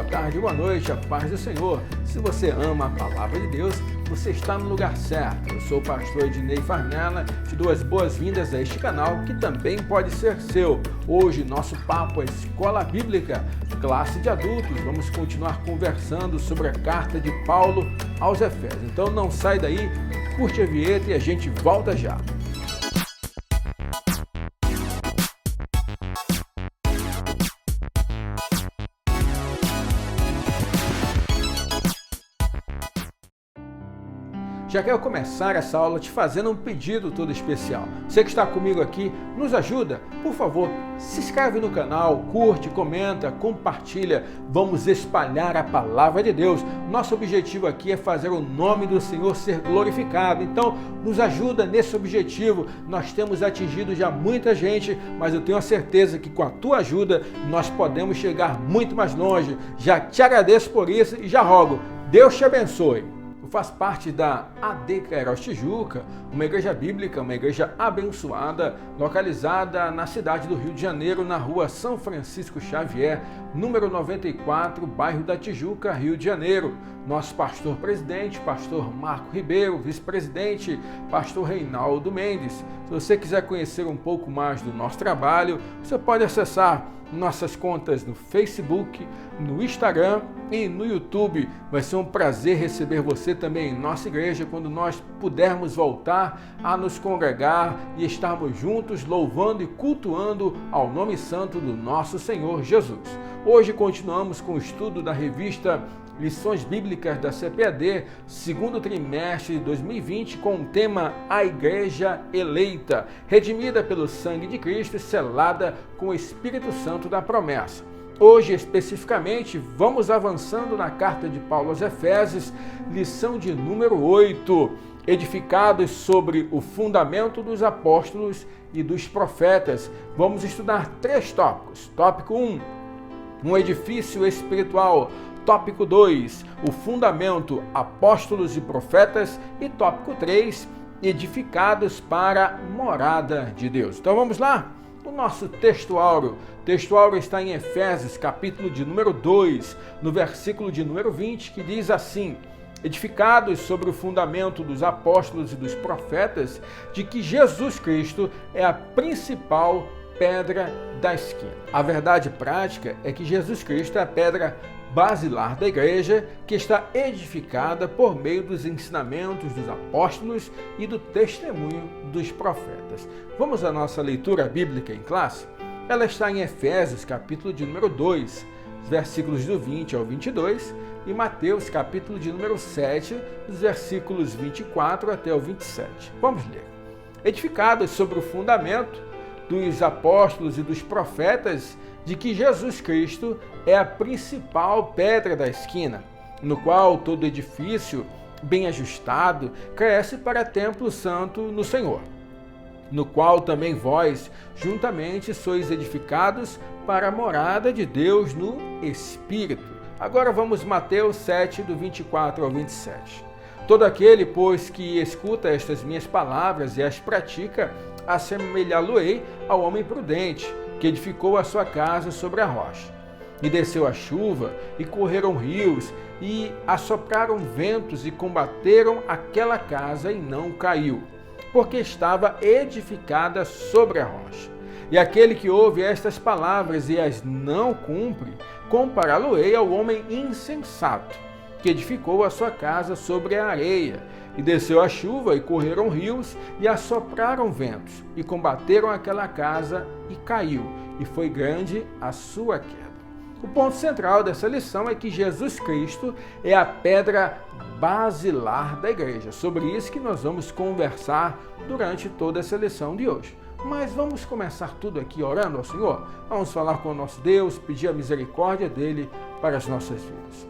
boa tarde, boa noite, a paz do Senhor. Se você ama a palavra de Deus, você está no lugar certo. Eu sou o pastor Ednei Farnella, te dou as boas-vindas a este canal, que também pode ser seu. Hoje, nosso papo é Escola Bíblica, classe de adultos. Vamos continuar conversando sobre a carta de Paulo aos Efésios. Então não sai daí, curte a vinheta e a gente volta já. Já quero começar essa aula te fazendo um pedido todo especial. Você que está comigo aqui, nos ajuda? Por favor, se inscreve no canal, curte, comenta, compartilha. Vamos espalhar a palavra de Deus. Nosso objetivo aqui é fazer o nome do Senhor ser glorificado. Então, nos ajuda nesse objetivo. Nós temos atingido já muita gente, mas eu tenho a certeza que com a tua ajuda nós podemos chegar muito mais longe. Já te agradeço por isso e já rogo, Deus te abençoe. Faz parte da AD Queiroz Tijuca, uma igreja bíblica, uma igreja abençoada, localizada na cidade do Rio de Janeiro, na rua São Francisco Xavier, número 94, bairro da Tijuca, Rio de Janeiro. Nosso pastor-presidente, pastor Marco Ribeiro, vice-presidente, pastor Reinaldo Mendes. Se você quiser conhecer um pouco mais do nosso trabalho, você pode acessar nossas contas no Facebook, no Instagram e no YouTube. Vai ser um prazer receber você também em nossa igreja quando nós pudermos voltar a nos congregar e estarmos juntos louvando e cultuando ao nome santo do nosso Senhor Jesus. Hoje continuamos com o estudo da revista Lições Bíblicas da CPAD, segundo trimestre de 2020, com o tema A Igreja Eleita, redimida pelo sangue de Cristo e selada com o Espírito Santo da promessa. Hoje, especificamente, vamos avançando na carta de Paulo aos Efésios, lição de número 8, edificados sobre o fundamento dos apóstolos e dos profetas. Vamos estudar 3 tópicos. Tópico 1, um edifício espiritual. Tópico 2, o fundamento, apóstolos e profetas. E tópico 3, edificados para a morada de Deus. Então vamos lá? O nosso texto áureo. O texto áureo está em Efésios, capítulo de número 2, no versículo de número 20, que diz assim: edificados sobre o fundamento dos apóstolos e dos profetas, de que Jesus Cristo é a principal pedra da esquina. A verdade prática é que Jesus Cristo é a pedra basilar da igreja, que está edificada por meio dos ensinamentos dos apóstolos e do testemunho dos profetas. Vamos à nossa leitura bíblica em classe? Ela está em Efésios, capítulo de número 2, versículos do 20 ao 22, e Mateus, capítulo de número 7, dos versículos 24 até o 27. Vamos ler. Edificados sobre o fundamento dos apóstolos e dos profetas, de que Jesus Cristo é a principal pedra da esquina, no qual todo edifício bem ajustado cresce para templo santo no Senhor, no qual também vós juntamente sois edificados para a morada de Deus no Espírito. Agora vamos Mateus 7, do 24 ao 27. Todo aquele, pois, que escuta estas minhas palavras e as pratica, assemelhá-lo-ei ao homem prudente, que edificou a sua casa sobre a rocha. E desceu a chuva, e correram rios, e assopraram ventos, e combateram aquela casa, e não caiu, porque estava edificada sobre a rocha. E aquele que ouve estas palavras e as não cumpre, compará-lo-ei ao homem insensato, que edificou a sua casa sobre a areia. E desceu a chuva, e correram rios, e assopraram ventos, e combateram aquela casa, e caiu, e foi grande a sua queda. O ponto central dessa lição é que Jesus Cristo é a pedra basilar da igreja. Sobre isso que nós vamos conversar durante toda essa lição de hoje. Mas vamos começar tudo aqui orando ao Senhor? Vamos falar com o nosso Deus, pedir a misericórdia dele para as nossas vidas.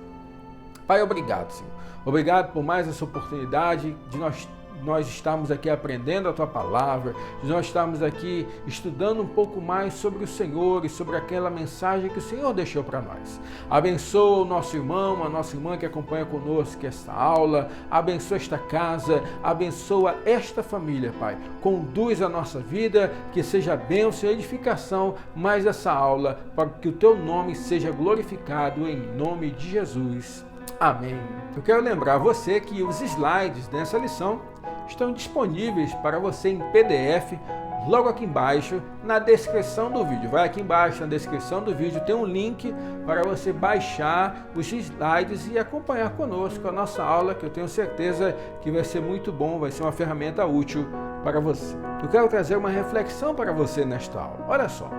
Pai, obrigado, Senhor. Obrigado por mais essa oportunidade de nós nós estarmos aqui aprendendo a Tua palavra, de nós estarmos aqui estudando um pouco mais sobre o Senhor e sobre aquela mensagem que o Senhor deixou para nós. Abençoa o nosso irmão, a nossa irmã que acompanha conosco esta aula, abençoa esta casa, abençoa esta família, Pai. Conduz a nossa vida, que seja bênção e edificação mais essa aula, para que o Teu nome seja glorificado em nome de Jesus. Amém. Eu quero lembrar você que os slides dessa lição estão disponíveis para você em PDF, logo aqui embaixo na descrição do vídeo. Vai aqui embaixo na descrição do vídeo, tem um link para você baixar os slides e acompanhar conosco a nossa aula, que eu tenho certeza que vai ser muito bom, vai ser uma ferramenta útil para você. Eu quero trazer uma reflexão para você nesta aula. Olha só,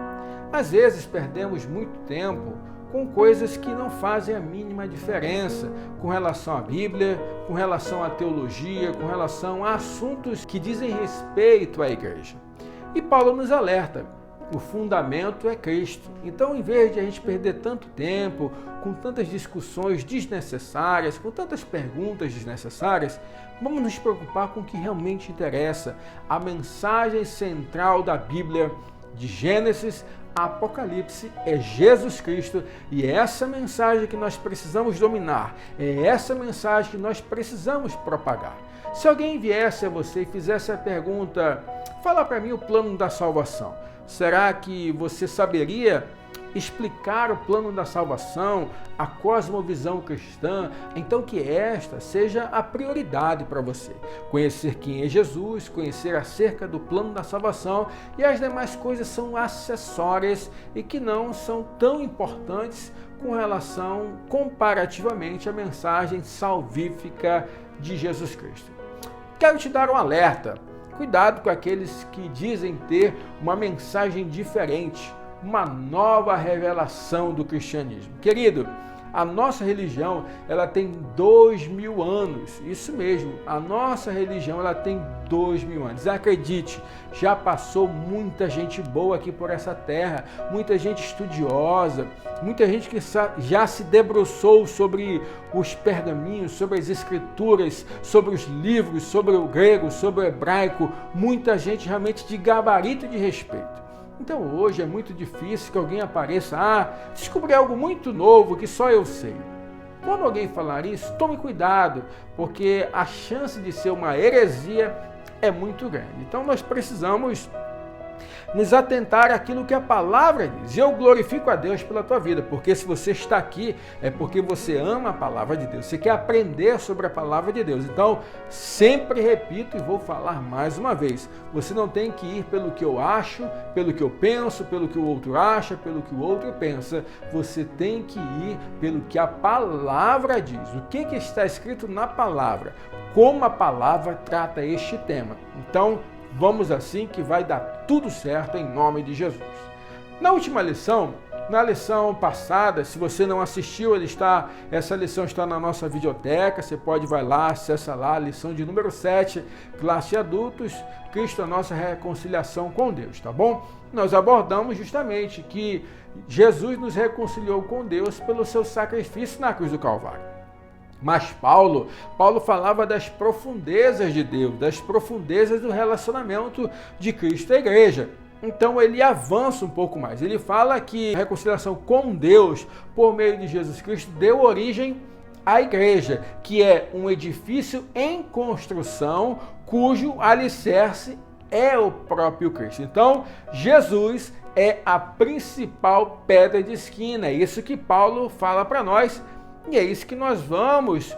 às vezes perdemos muito tempo com coisas que não fazem a mínima diferença com relação à Bíblia, com relação à teologia, com relação a assuntos que dizem respeito à igreja. E Paulo nos alerta, o fundamento é Cristo. Então, em vez de a gente perder tanto tempo com tantas discussões desnecessárias, com tantas perguntas desnecessárias, vamos nos preocupar com o que realmente interessa, a mensagem central da Bíblia, de Gênesis a Apocalipse, é Jesus Cristo, e é essa mensagem que nós precisamos dominar, é essa mensagem que nós precisamos propagar. Se alguém viesse a você e fizesse a pergunta, fala para mim o plano da salvação, será que você saberia explicar o plano da salvação, a cosmovisão cristã? Então que esta seja a prioridade para você. Conhecer quem é Jesus, conhecer acerca do plano da salvação, e as demais coisas são acessórias e que não são tão importantes com relação comparativamente à mensagem salvífica de Jesus Cristo. Quero te dar um alerta. Cuidado com aqueles que dizem ter uma mensagem diferente, uma nova revelação do cristianismo. Querido, a nossa religião, ela tem 2000 anos, isso mesmo, a nossa religião, ela tem 2000 anos. Acredite, já passou muita gente boa aqui por essa terra, muita gente estudiosa, muita gente que já se debruçou sobre os pergaminhos, sobre as escrituras, sobre os livros, sobre o grego, sobre o hebraico, muita gente realmente de gabarito e de respeito. Então hoje é muito difícil que alguém apareça, descobri algo muito novo que só eu sei. Quando alguém falar isso, tome cuidado, porque a chance de ser uma heresia é muito grande. Então nós precisamos nos atentar àquilo que a palavra diz. E eu glorifico a Deus pela tua vida, porque se você está aqui, é porque você ama a palavra de Deus, você quer aprender sobre a palavra de Deus. Então, sempre repito e vou falar mais uma vez, você não tem que ir pelo que eu acho, pelo que eu penso, pelo que o outro acha, pelo que o outro pensa. Você tem que ir pelo que a palavra diz. O que está escrito na palavra? Como a palavra trata este tema. Então, vamos assim que vai dar tudo certo em nome de Jesus. Na última lição, na lição passada, se você não assistiu, essa lição está na nossa videoteca, você pode vai lá, acessa lá, a lição de número 7, classe adultos, Cristo a nossa reconciliação com Deus, tá bom? Nós abordamos justamente que Jesus nos reconciliou com Deus pelo seu sacrifício na cruz do Calvário. Mas Paulo falava das profundezas de Deus, das profundezas do relacionamento de Cristo à igreja. Então ele avança um pouco mais. Ele fala que a reconciliação com Deus por meio de Jesus Cristo deu origem à igreja, que é um edifício em construção cujo alicerce é o próprio Cristo. Então Jesus é a principal pedra de esquina. É isso que Paulo fala para nós. E é isso que nós vamos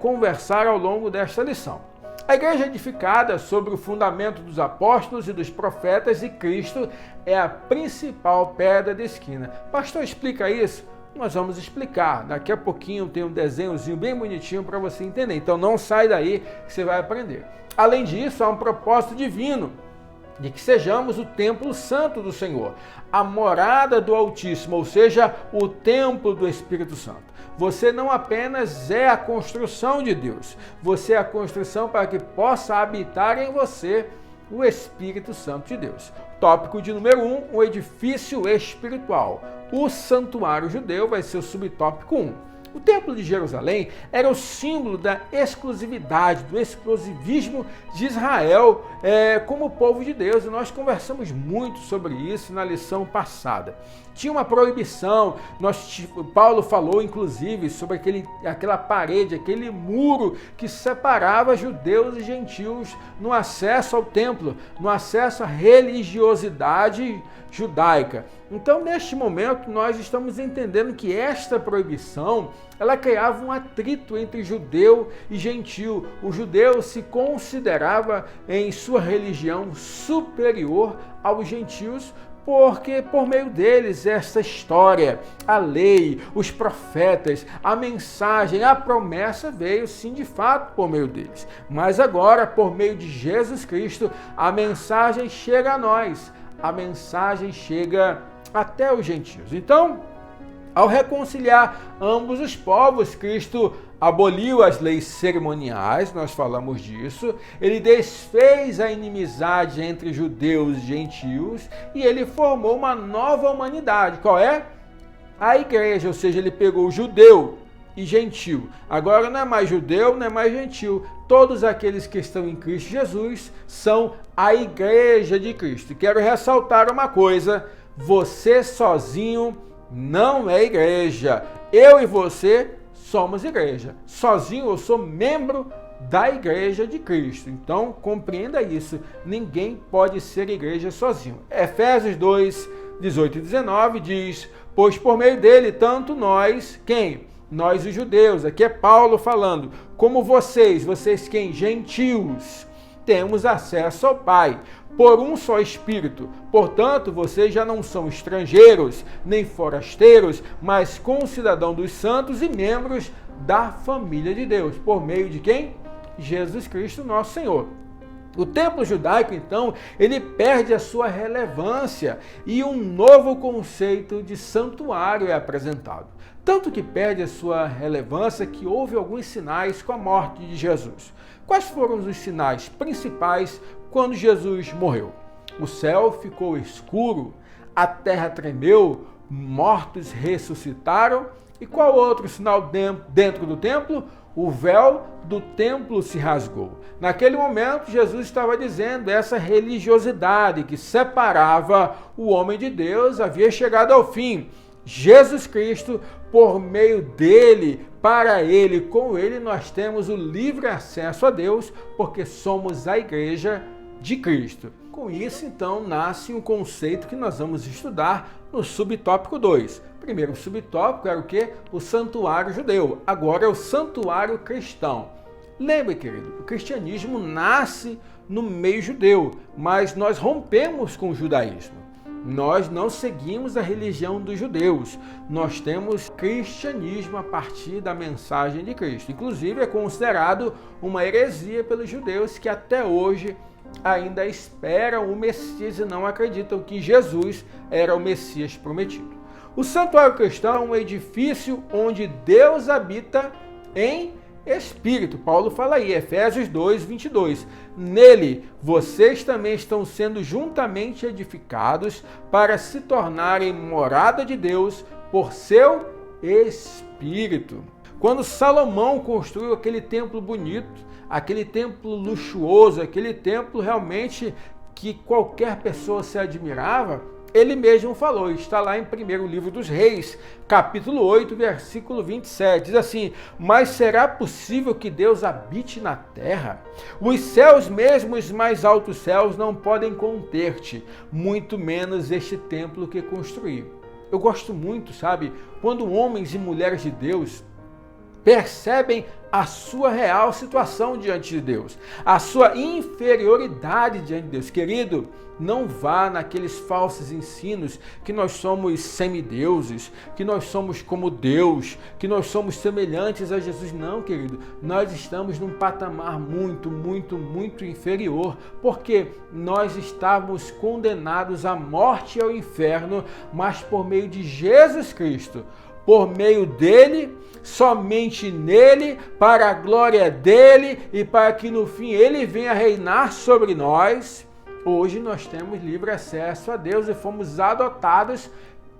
conversar ao longo desta lição. A igreja é edificada sobre o fundamento dos apóstolos e dos profetas, e Cristo é a principal pedra de esquina. Pastor, explica isso? Nós vamos explicar. Daqui a pouquinho tem um desenhozinho bem bonitinho para você entender. Então não sai daí que você vai aprender. Além disso, há um propósito divino de que sejamos o templo santo do Senhor, a morada do Altíssimo, ou seja, o templo do Espírito Santo. Você não apenas é a construção de Deus, você é a construção para que possa habitar em você o Espírito Santo de Deus. Tópico de número 1, o edifício espiritual. O santuário judeu vai ser o subtópico 1. O Templo de Jerusalém era o símbolo da exclusividade, do exclusivismo de Israel como povo de Deus. E nós conversamos muito sobre isso na lição passada. Tinha uma proibição, Paulo falou inclusive sobre aquela parede, aquele muro que separava judeus e gentios no acesso ao templo, no acesso à religiosidade judaica. Então, neste momento, nós estamos entendendo que esta proibição, ela criava um atrito entre judeu e gentio. O judeu se considerava em sua religião superior aos gentios, porque por meio deles essa história, a lei, os profetas, a mensagem, a promessa veio sim de fato por meio deles. Mas agora, por meio de Jesus Cristo, a mensagem chega a nós, a mensagem chega até os gentios. Então, ao reconciliar ambos os povos, Cristo aboliu as leis cerimoniais, nós falamos disso, ele desfez a inimizade entre judeus e gentios e ele formou uma nova humanidade. Qual é? A igreja, ou seja, ele pegou o judeu e gentil. Agora não é mais judeu, não é mais gentil. Todos aqueles que estão em Cristo Jesus são a igreja de Cristo. E quero ressaltar uma coisa, você sozinho não é igreja. Eu e você somos igreja. Sozinho eu sou membro da igreja de Cristo. Então, compreenda isso. Ninguém pode ser igreja sozinho. Efésios 2, 18 e 19 diz: pois por meio dele, tanto nós, quem? Nós os judeus. Aqui é Paulo falando. Como vocês quem? Gentios. Temos acesso ao Pai por um só Espírito. Portanto, vocês já não são estrangeiros, nem forasteiros, mas concidadãos dos santos e membros da família de Deus. Por meio de quem? Jesus Cristo, nosso Senhor. O templo judaico, então, ele perde a sua relevância e um novo conceito de santuário é apresentado. Tanto que perde a sua relevância que houve alguns sinais com a morte de Jesus. Quais foram os sinais principais quando Jesus morreu? O céu ficou escuro, a terra tremeu, mortos ressuscitaram. E qual outro sinal dentro do templo? O véu do templo se rasgou. Naquele momento, Jesus estava dizendo essa religiosidade que separava o homem de Deus havia chegado ao fim. Jesus Cristo, por meio dele, para ele, com ele, nós temos o livre acesso a Deus, porque somos a igreja de Cristo. Com isso, então, nasce um conceito que nós vamos estudar no subtópico 2. Primeiro subtópico era o quê? O santuário judeu. Agora é o santuário cristão. Lembre, querido, o cristianismo nasce no meio judeu, mas nós rompemos com o judaísmo. Nós não seguimos a religião dos judeus, nós temos cristianismo a partir da mensagem de Cristo. Inclusive é considerado uma heresia pelos judeus que até hoje ainda esperam o Messias e não acreditam que Jesus era o Messias prometido. O santuário cristão é um edifício onde Deus habita em Espírito. Paulo fala aí, Efésios 2, 22. Nele, vocês também estão sendo juntamente edificados para se tornarem morada de Deus por seu Espírito. Quando Salomão construiu aquele templo bonito, aquele templo luxuoso, aquele templo realmente que qualquer pessoa se admirava, ele mesmo falou, está lá em 1º livro dos Reis, capítulo 8, versículo 27, diz assim: mas será possível que Deus habite na terra? Os céus mesmo, os mais altos céus, não podem conter-te, muito menos este templo que construí. Eu gosto muito, sabe, quando homens e mulheres de Deus percebem a sua real situação diante de Deus, a sua inferioridade diante de Deus. Querido, não vá naqueles falsos ensinos que nós somos semideuses, que nós somos como Deus, que nós somos semelhantes a Jesus. Não, querido, nós estamos num patamar muito, muito, muito inferior, porque nós estávamos condenados à morte e ao inferno, mas por meio de Jesus Cristo, por meio dele, somente nele, para a glória dele e para que no fim ele venha reinar sobre nós. Hoje nós temos livre acesso a Deus e fomos adotados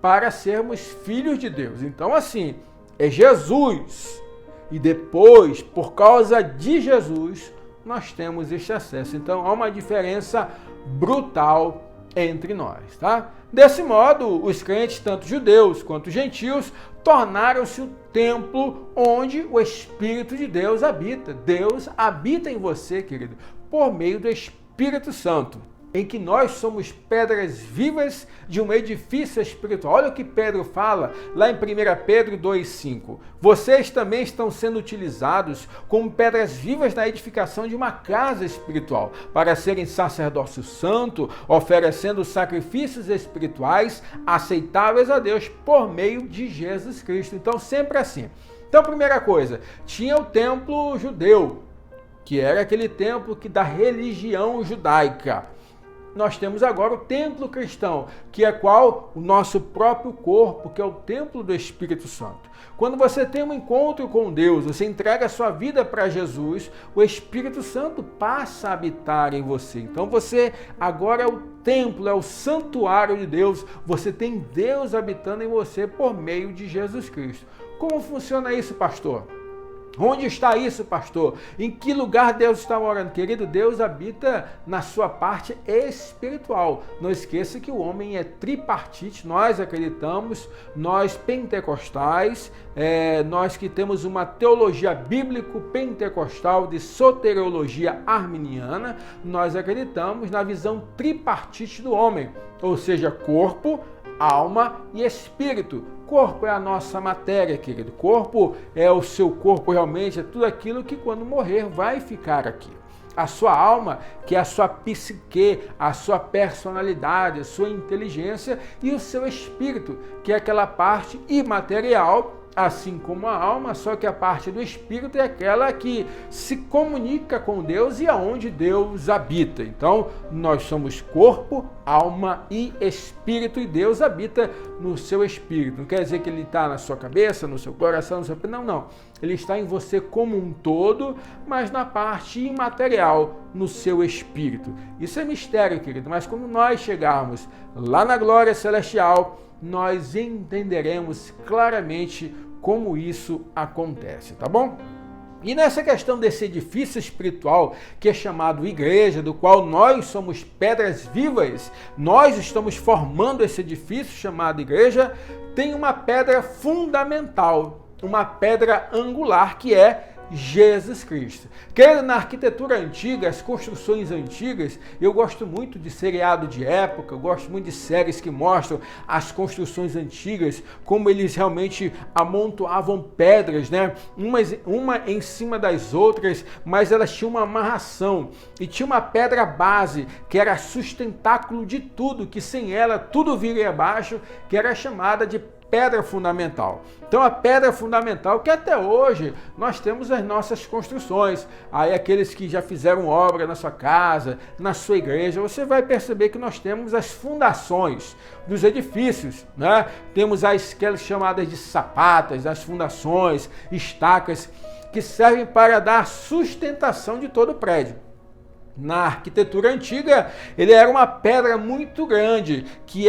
para sermos filhos de Deus. Então, assim, é Jesus. E depois, por causa de Jesus, nós temos este acesso. Então, há uma diferença brutal entre nós, tá? Desse modo, os crentes, tanto judeus quanto gentios, tornaram-se o templo onde o Espírito de Deus habita. Deus habita em você, querido, por meio do Espírito Santo, em que nós somos pedras vivas de um edifício espiritual. Olha o que Pedro fala lá em 1 Pedro 2,5. Vocês também estão sendo utilizados como pedras vivas na edificação de uma casa espiritual, para serem sacerdócio santo, oferecendo sacrifícios espirituais aceitáveis a Deus por meio de Jesus Cristo. Então, sempre assim. Então, primeira coisa, tinha o templo judeu, que era aquele templo da religião judaica. Nós temos agora o templo cristão, que é qual? O nosso próprio corpo, que é o templo do Espírito Santo. Quando você tem um encontro com Deus, você entrega a sua vida para Jesus, o Espírito Santo passa a habitar em você. Então você agora é o templo, é o santuário de Deus. Você tem Deus habitando em você por meio de Jesus Cristo. Como funciona isso, pastor? Onde está isso, pastor? Em que lugar Deus está morando? Querido, Deus habita na sua parte espiritual. Não esqueça que o homem é tripartite. Nós acreditamos, nós pentecostais, nós que temos uma teologia bíblico-pentecostal de soteriologia arminiana, nós acreditamos na visão tripartite do homem, ou seja, corpo, alma e espírito. Corpo é a nossa matéria, querido. Corpo é o seu corpo realmente, é tudo aquilo que quando morrer vai ficar aqui. A sua alma, que é a sua psique, a sua personalidade, a sua inteligência, e o seu espírito, que é aquela parte imaterial, assim como a alma, só que a parte do espírito é aquela que se comunica com Deus e aonde Deus habita. Então, nós somos corpo, alma e espírito, e Deus habita no seu espírito. Não quer dizer que ele está na sua cabeça, no seu coração, no seu... Não. Ele está em você como um todo, mas na parte imaterial, no seu espírito. Isso é mistério, querido, mas quando nós chegarmos lá na glória celestial, nós entenderemos claramente como isso acontece, tá bom? E nessa questão desse edifício espiritual, que é chamado igreja, do qual nós somos pedras vivas, nós estamos formando esse edifício chamado igreja, tem uma pedra fundamental, uma pedra angular, que é Jesus Cristo. Quer na arquitetura antiga, as construções antigas, eu gosto muito de seriado de época, eu gosto muito de séries que mostram as construções antigas, como eles realmente amontoavam pedras, né? Uma em cima das outras, mas elas tinham uma amarração e tinha uma pedra base, que era sustentáculo de tudo, que sem ela tudo viria abaixo, que era chamada de pedra fundamental. Então a pedra fundamental que até hoje nós temos as nossas construções. Aí aqueles que já fizeram obra na sua casa, na sua igreja, você vai perceber que nós temos as fundações dos edifícios, né? Temos aquelas chamadas de sapatas, as fundações, estacas, que servem para dar sustentação de todo o prédio. Na arquitetura antiga, ele era uma pedra muito grande, que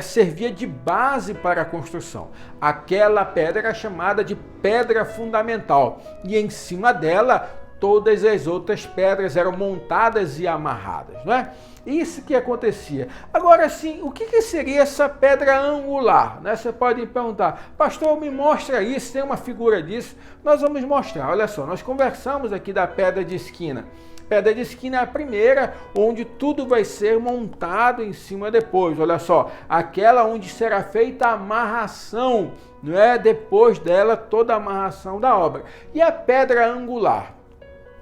servia de base para a construção. Aquela pedra era chamada de pedra fundamental, e em cima dela, todas as outras pedras eram montadas e amarradas, não é? Isso que acontecia. Agora sim, o que seria essa pedra angular? Né? Você pode me perguntar, pastor, me mostra isso, tem uma figura disso? Nós vamos mostrar, olha só, nós conversamos aqui da pedra de esquina. Pedra de esquina é a primeira, onde tudo vai ser montado em cima depois. Olha só, aquela onde será feita a amarração, não é? Depois dela, toda a amarração da obra. E a pedra angular?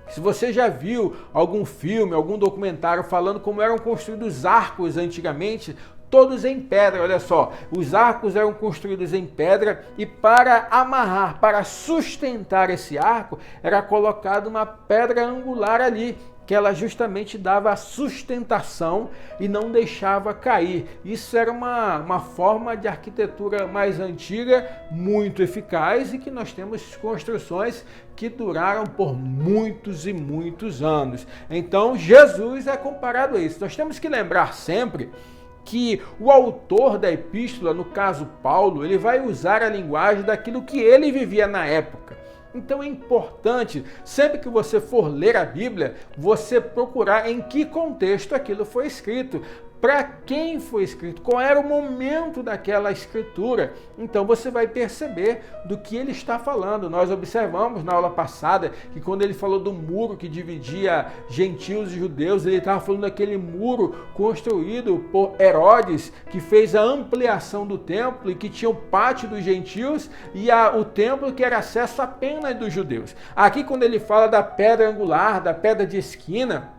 Se você já viu algum filme, algum documentário falando como eram construídos arcos antigamente, todos em pedra, olha só, os arcos eram construídos em pedra e para amarrar, para sustentar esse arco, era colocada uma pedra angular ali, que ela justamente dava a sustentação e não deixava cair. Isso era uma forma de arquitetura mais antiga, muito eficaz, e que nós temos construções que duraram por muitos e muitos anos. Então, Jesus é comparado a isso. Nós temos que lembrar sempre que o autor da epístola, no caso Paulo, ele vai usar a linguagem daquilo que ele vivia na época. Então é importante, sempre que você for ler a Bíblia, você procurar em que contexto aquilo foi escrito, para quem foi escrito, qual era o momento daquela escritura. Então você vai perceber do que ele está falando. Nós observamos na aula passada que quando ele falou do muro que dividia gentios e judeus, ele estava falando daquele muro construído por Herodes, que fez a ampliação do templo e que tinha o pátio dos gentios e o templo que era acesso apenas dos judeus. Aqui quando ele fala da pedra angular, da pedra de esquina,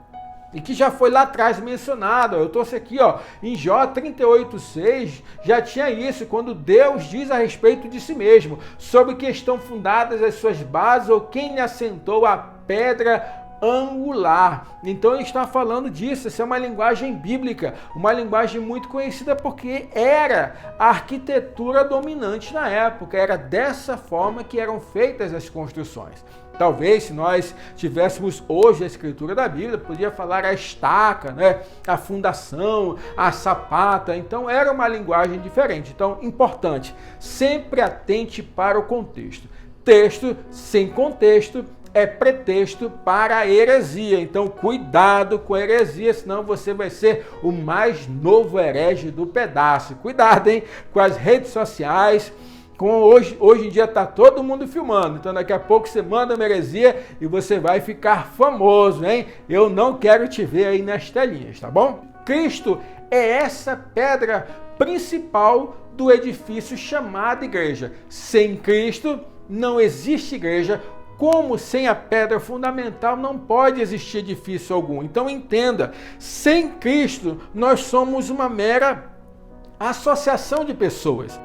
e que já foi lá atrás mencionado, eu trouxe aqui, em Jó 38:6, já tinha isso, quando Deus diz a respeito de si mesmo, sobre que estão fundadas as suas bases, ou quem lhe assentou a pedra angular. Então ele está falando disso. Essa é uma linguagem bíblica, uma linguagem muito conhecida porque era a arquitetura dominante na época, era dessa forma que eram feitas as construções. Talvez, se nós tivéssemos hoje a escritura da Bíblia, podia falar a estaca, né? A fundação, a sapata. Então, era uma linguagem diferente. Então, importante, sempre atente para o contexto. Texto sem contexto é pretexto para a heresia. Então, cuidado com a heresia, senão você vai ser o mais novo herege do pedaço. Cuidado, hein? Com as redes sociais. Hoje em dia está todo mundo filmando, então daqui a pouco você manda uma heresia e você vai ficar famoso, hein? Eu não quero te ver aí nas telinhas, tá bom? Cristo é essa pedra principal do edifício chamado igreja. Sem Cristo não existe igreja, como sem a pedra fundamental não pode existir edifício algum. Então entenda, sem Cristo nós somos uma mera associação de pessoas.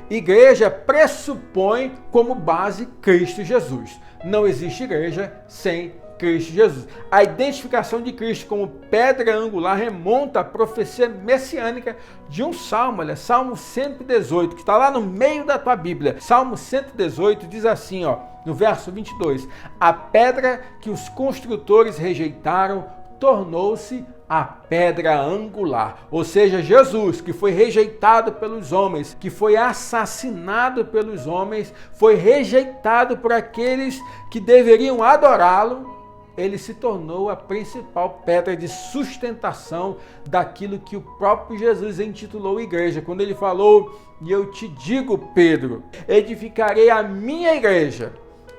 Igreja pressupõe como base Cristo Jesus. Não existe igreja sem Cristo Jesus. A identificação de Cristo como pedra angular remonta à profecia messiânica de um salmo, olha, Salmo 118, que está lá no meio da tua Bíblia. Salmo 118 diz assim, no verso 22, a pedra que os construtores rejeitaram tornou-se a pedra angular, ou seja, Jesus, que foi rejeitado pelos homens, que foi assassinado pelos homens, foi rejeitado por aqueles que deveriam adorá-lo, ele se tornou a principal pedra de sustentação daquilo que o próprio Jesus intitulou igreja, quando ele falou, e eu te digo, Pedro, edificarei a minha igreja,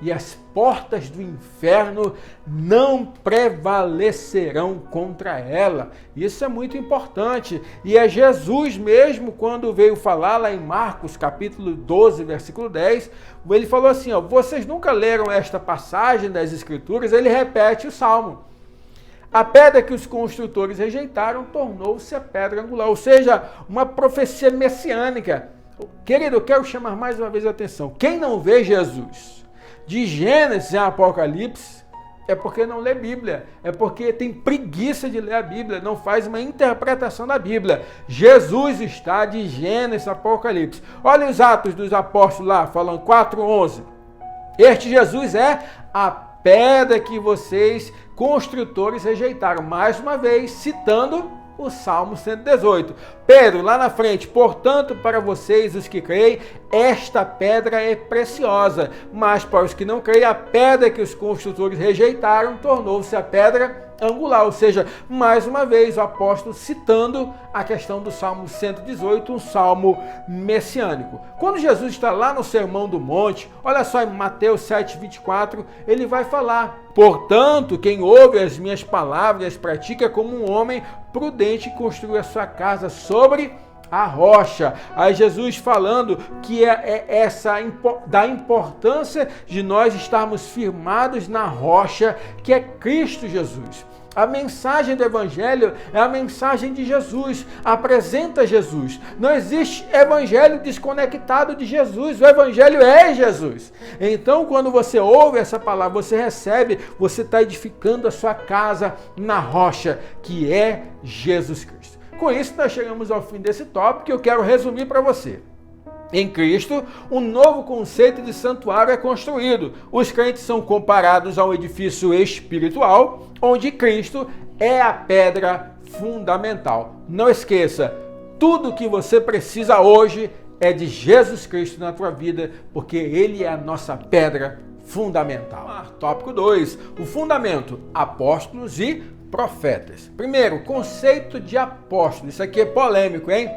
e as portas do inferno não prevalecerão contra ela. Isso é muito importante. E é Jesus mesmo, quando veio falar lá em Marcos, capítulo 12, versículo 10, ele falou assim, vocês nunca leram esta passagem das Escrituras? Ele repete o Salmo. A pedra que os construtores rejeitaram tornou-se a pedra angular, ou seja, uma profecia messiânica. Querido, eu quero chamar mais uma vez a atenção. Quem não vê Jesus de Gênesis a Apocalipse, é porque não lê Bíblia, é porque tem preguiça de ler a Bíblia, não faz uma interpretação da Bíblia. Jesus está de Gênesis a Apocalipse. Olha os Atos dos Apóstolos lá, falando 4:11. Este Jesus é a pedra que vocês, construtores, rejeitaram. Mais uma vez, citando o Salmo 118. Pedro, lá na frente, portanto, para vocês, os que creem, esta pedra é preciosa, mas para os que não creem, a pedra que os construtores rejeitaram tornou-se a pedra angular, ou seja, mais uma vez o apóstolo citando a questão do Salmo 118, um salmo messiânico. Quando Jesus está lá no Sermão do Monte, olha só em Mateus 7:24, ele vai falar, portanto, quem ouve as minhas palavras e as pratica como um homem prudente construiu a sua casa sobre a rocha. Aí Jesus falando que da importância de nós estarmos firmados na rocha que é Cristo Jesus. A mensagem do Evangelho é a mensagem de Jesus, apresenta Jesus. Não existe evangelho desconectado de Jesus, o Evangelho é Jesus. Então, quando você ouve essa palavra, você recebe, você está edificando a sua casa na rocha, que é Jesus Cristo. Com isso, nós chegamos ao fim desse tópico que eu quero resumir para você. Em Cristo, um novo conceito de santuário é construído. Os crentes são comparados a um edifício espiritual, onde Cristo é a pedra fundamental. Não esqueça, Tudo que você precisa hoje é de Jesus Cristo na tua vida, porque Ele é a nossa pedra fundamental. Tópico 2, o fundamento, apóstolos e profetas. Primeiro, conceito de apóstolo. Isso aqui é polêmico, hein?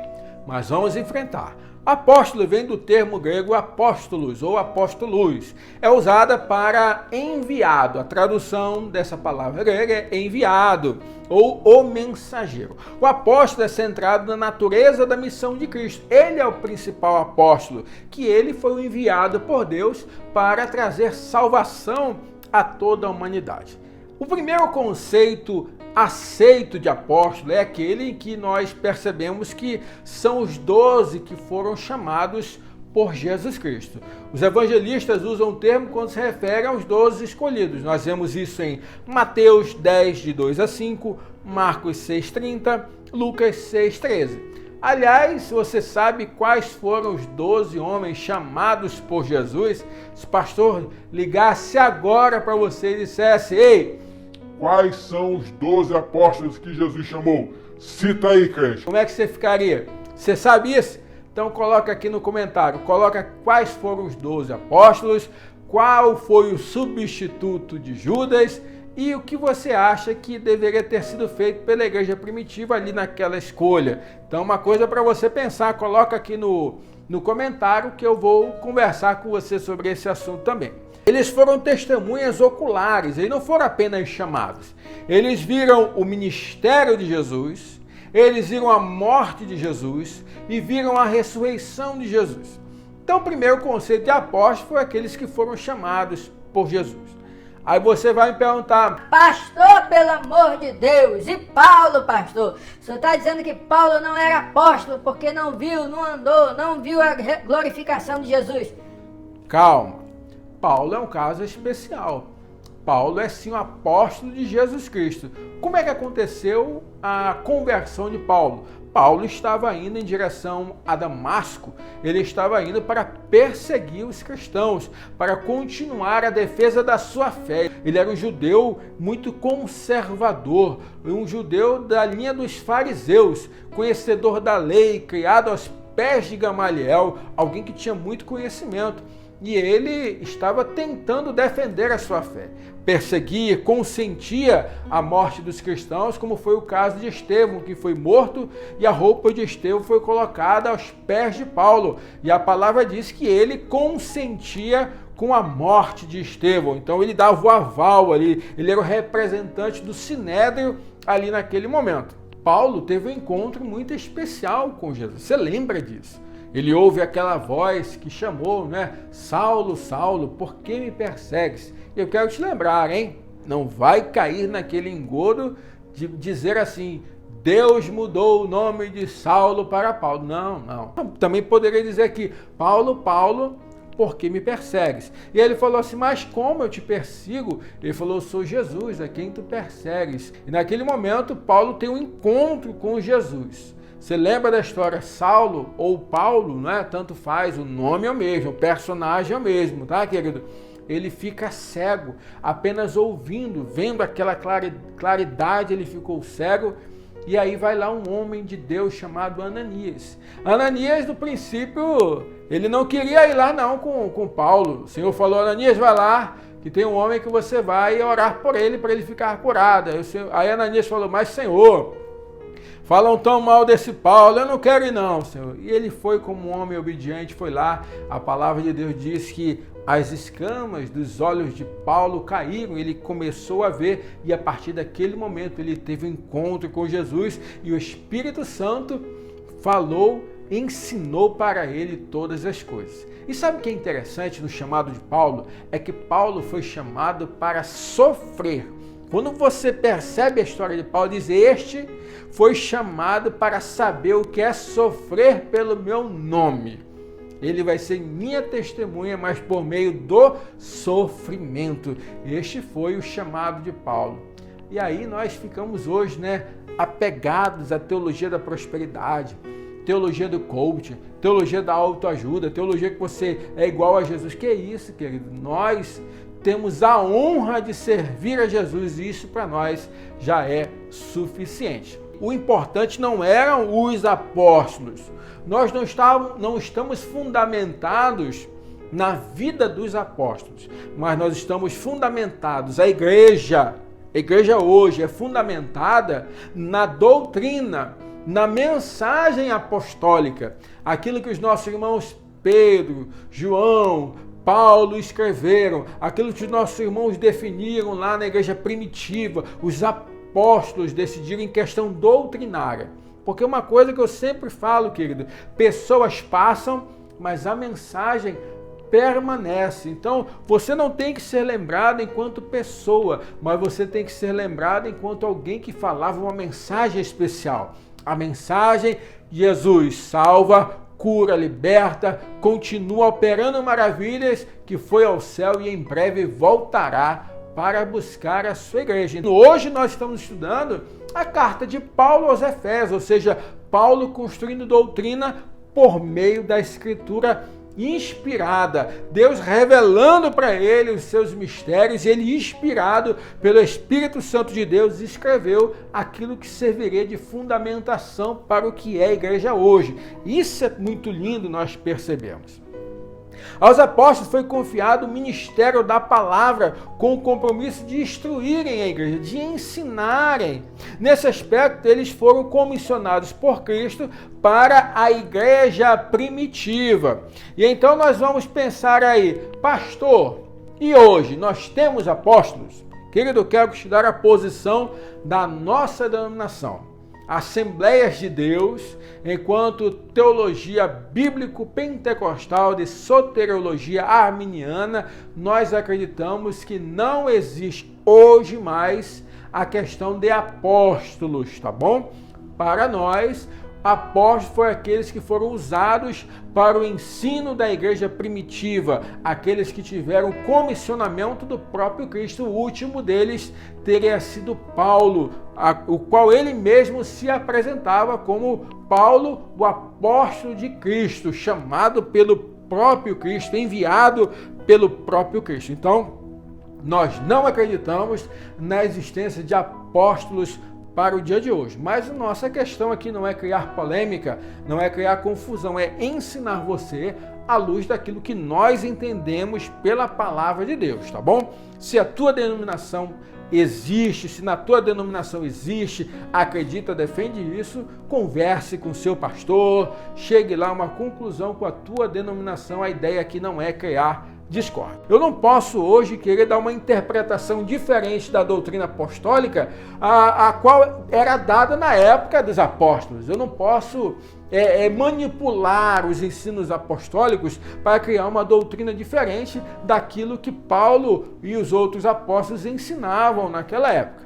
Mas vamos enfrentar. Apóstolo vem do termo grego apóstolos ou apóstolos. É usada para enviado. A tradução dessa palavra grega é enviado ou o mensageiro. O apóstolo é centrado na natureza da missão de Cristo. Ele é o principal apóstolo, que ele foi o enviado por Deus para trazer salvação a toda a humanidade. O primeiro conceito aceito de apóstolo é aquele em que nós percebemos que são os 12 que foram chamados por Jesus Cristo. Os evangelistas usam o termo quando se refere aos 12 escolhidos. Nós vemos isso em Mateus 10, de 2 a 5, Marcos 6,30, Lucas 6,13. Aliás, você sabe quais foram os 12 homens chamados por Jesus? Se o pastor ligasse agora para você e dissesse: ei, quais são os 12 apóstolos que Jesus chamou? Cita aí, crente. como é que você ficaria? Você sabe isso? Então coloca aqui no comentário, coloca quais foram os 12 apóstolos, qual foi o substituto de Judas e o que você acha que deveria ter sido feito pela igreja primitiva ali naquela escolha. Então uma coisa para você pensar, coloca aqui no comentário que eu vou conversar com você sobre esse assunto também. Eles foram testemunhas oculares, eles não foram apenas chamados. Eles viram o ministério de Jesus, eles viram a morte de Jesus e viram a ressurreição de Jesus. Então, o primeiro conceito de apóstolo foi aqueles que foram chamados por Jesus. Aí você vai me perguntar: pastor, pelo amor de Deus, e Paulo, pastor? O senhor está dizendo que Paulo não era apóstolo porque não viu, não andou, não viu a glorificação de Jesus? Calma, Paulo é um caso especial. Paulo é sim o apóstolo de Jesus Cristo. Como é que aconteceu a conversão de Paulo? Paulo estava indo em direção a Damasco, ele estava indo para perseguir os cristãos, para continuar a defesa da sua fé. Ele era um judeu muito conservador, um judeu da linha dos fariseus, conhecedor da lei, criado aos pés de Gamaliel, alguém que tinha muito conhecimento. E ele estava tentando defender a sua fé, perseguir, consentia a morte dos cristãos, como foi o caso de Estevão, que foi morto e a roupa de Estevão foi colocada aos pés de Paulo. E a palavra diz que ele consentia com a morte de Estevão. Então ele dava o aval ali, ele era o representante do Sinédrio ali naquele momento. Paulo teve um encontro muito especial com Jesus, você lembra disso? Ele ouve aquela voz que chamou, né? Saulo, Saulo, por que me persegues? Eu quero te lembrar, hein? Não vai cair naquele engodo de dizer assim: Deus mudou o nome de Saulo para Paulo. Não, não. Também poderia dizer aqui: Paulo, Paulo, por que me persegues? E ele falou assim: mas como eu te persigo? Ele falou: eu sou Jesus, a quem tu persegues. E naquele momento, Paulo tem um encontro com Jesus. Você lembra da história? Saulo ou Paulo, né? Tanto faz, o nome é o mesmo, o personagem é o mesmo, tá, querido? Ele fica cego, apenas ouvindo, vendo aquela claridade, ele ficou cego. E aí vai lá um homem de Deus chamado Ananias. Ananias, no princípio, ele não queria ir lá não com Paulo. O Senhor falou: Ananias, vai lá, que tem um homem que você vai orar por ele, para ele ficar curado. Aí Ananias falou: mas Senhor, falam tão mal desse Paulo, eu não quero ir não, Senhor. E ele foi como um homem obediente, foi lá. A palavra de Deus diz que as escamas dos olhos de Paulo caíram, ele começou a ver, e a partir daquele momento ele teve um encontro com Jesus, e o Espírito Santo falou, ensinou para ele todas as coisas. E sabe o que é interessante no chamado de Paulo? É que Paulo foi chamado para sofrer. Quando você percebe a história de Paulo, diz: este foi chamado para saber o que é sofrer pelo meu nome. Ele vai ser minha testemunha, mas por meio do sofrimento. Este foi o chamado de Paulo. E aí nós ficamos hoje, né, apegados à teologia da prosperidade, teologia do coaching, teologia da autoajuda, teologia que você é igual a Jesus. Que é isso, querido? Nós temos a honra de servir a Jesus e isso para nós já é suficiente. O importante não eram os apóstolos. Nós não estamos fundamentados na vida dos apóstolos, mas nós estamos fundamentados, a igreja hoje é fundamentada na doutrina, na mensagem apostólica, aquilo que os nossos irmãos Pedro, João, Paulo escreveram, aquilo que os nossos irmãos definiram lá na igreja primitiva, os apóstolos decidiram em questão doutrinária. Porque uma coisa que eu sempre falo, querido, pessoas passam, mas a mensagem permanece. Então, você não tem que ser lembrado enquanto pessoa, mas você tem que ser lembrado enquanto alguém que falava uma mensagem especial. A mensagem: Jesus salva, cura, liberta, continua operando maravilhas, que foi ao céu e em breve voltará para buscar a sua igreja. Hoje nós estamos estudando a carta de Paulo aos Efésios, ou seja, Paulo construindo doutrina por meio da escritura inspirada, Deus revelando para ele os seus mistérios, e ele, inspirado pelo Espírito Santo de Deus, escreveu aquilo que serviria de fundamentação para o que é a igreja hoje. Isso é muito lindo, nós percebemos. Aos apóstolos foi confiado o ministério da palavra, com o compromisso de instruírem a igreja, de ensinarem. Nesse aspecto, eles foram comissionados por Cristo para a igreja primitiva. E então nós vamos pensar aí, pastor, e hoje nós temos apóstolos? Querido, eu quero te dar a posição da nossa denominação. Assembleias de Deus, enquanto teologia bíblico-pentecostal de soteriologia arminiana, nós acreditamos que não existe hoje mais a questão de apóstolos, tá bom? Para nós, apóstolos foram aqueles que foram usados para o ensino da igreja primitiva, aqueles que tiveram comissionamento do próprio Cristo. O último deles teria sido Paulo, o qual ele mesmo se apresentava como Paulo, o apóstolo de Cristo, chamado pelo próprio Cristo, enviado pelo próprio Cristo. Então, nós não acreditamos na existência de apóstolos para o dia de hoje. Mas a nossa questão aqui não é criar polêmica, não é criar confusão, é ensinar você à luz daquilo que nós entendemos pela palavra de Deus, tá bom? Se a tua denominação existe, se na tua denominação existe, acredita, defende isso, converse com o seu pastor, chegue lá a uma conclusão com a tua denominação. A ideia aqui não é criar discórdia. Eu não posso hoje querer dar uma interpretação diferente da doutrina apostólica, a qual era dada na época dos apóstolos. Eu não posso manipular os ensinos apostólicos para criar uma doutrina diferente daquilo que Paulo e os outros apóstolos ensinavam naquela época.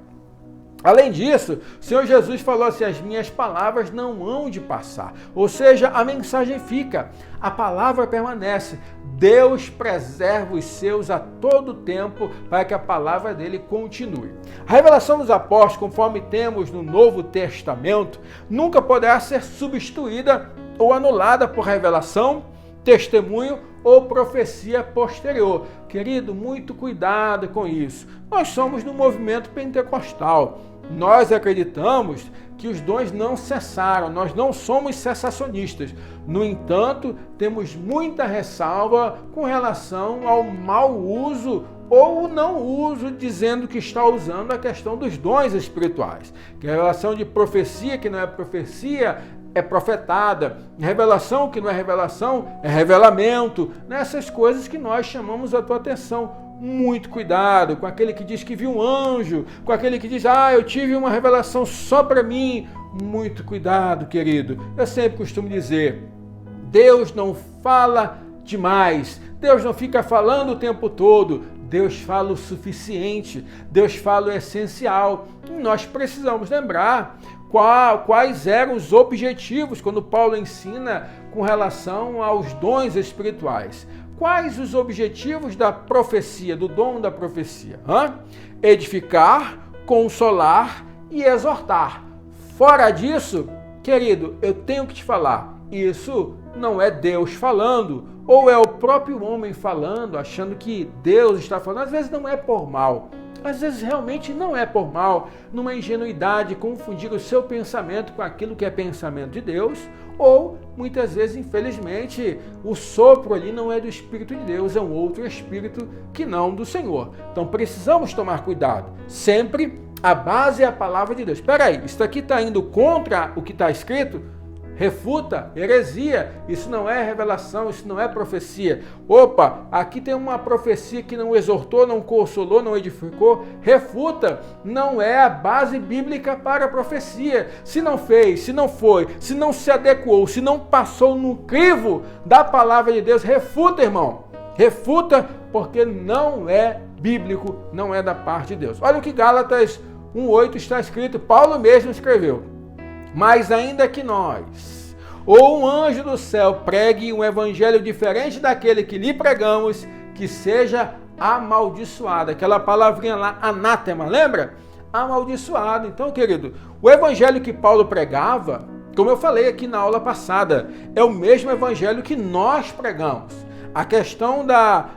Além disso, o Senhor Jesus falou assim: as minhas palavras não hão de passar. Ou seja, a mensagem fica, a palavra permanece. Deus preserva os seus a todo tempo para que a palavra dele continue. A revelação dos apóstolos, conforme temos no Novo Testamento, nunca poderá ser substituída ou anulada por revelação, testemunho ou profecia posterior. Querido, muito cuidado com isso. Nós somos do movimento pentecostal. Nós acreditamos que os dons não cessaram, nós não somos cessacionistas. No entanto, temos muita ressalva com relação ao mau uso ou o não uso, dizendo que está usando a questão dos dons espirituais. Que a relação de profecia, que não é profecia, é profetada. Revelação, que não é revelação, é revelamento. Nessas coisas que nós chamamos a tua atenção. Muito cuidado com aquele que diz que viu um anjo, com aquele que diz: eu tive uma revelação só para mim. Muito cuidado, querido. Eu sempre costumo dizer, Deus não fala demais, Deus não fica falando o tempo todo, Deus fala o suficiente, Deus fala o essencial. E nós precisamos lembrar quais eram os objetivos quando Paulo ensina com relação aos dons espirituais. Quais os objetivos da profecia, do dom da profecia? Edificar, consolar e exortar. Fora disso, querido, eu tenho que te falar, isso não é Deus falando, ou é o próprio homem falando, achando que Deus está falando. Às vezes não é por mal, às vezes realmente não é por mal, numa ingenuidade, confundir o seu pensamento com aquilo que é pensamento de Deus, ou muitas vezes, infelizmente, o sopro ali não é do Espírito de Deus, é um outro Espírito que não do Senhor. Então precisamos tomar cuidado. Sempre a base é a palavra de Deus. Espera aí, isso aqui está indo contra o que está escrito? Refuta, heresia, isso não é revelação, isso não é profecia. Opa, aqui tem uma profecia que não exortou, não consolou, não edificou. Refuta, não é a base bíblica para a profecia. Se não fez, se não foi, se não se adequou, se não passou no crivo da palavra de Deus, refuta, irmão. Refuta, porque não é bíblico, não é da parte de Deus. Olha o que Gálatas 1:8 está escrito, Paulo mesmo escreveu. Mas ainda que nós, ou um anjo do céu, pregue um evangelho diferente daquele que lhe pregamos, que seja amaldiçoado. Aquela palavrinha lá, anátema, lembra? Amaldiçoado. Então, querido, o evangelho que Paulo pregava, como eu falei aqui na aula passada, é o mesmo evangelho que nós pregamos. A questão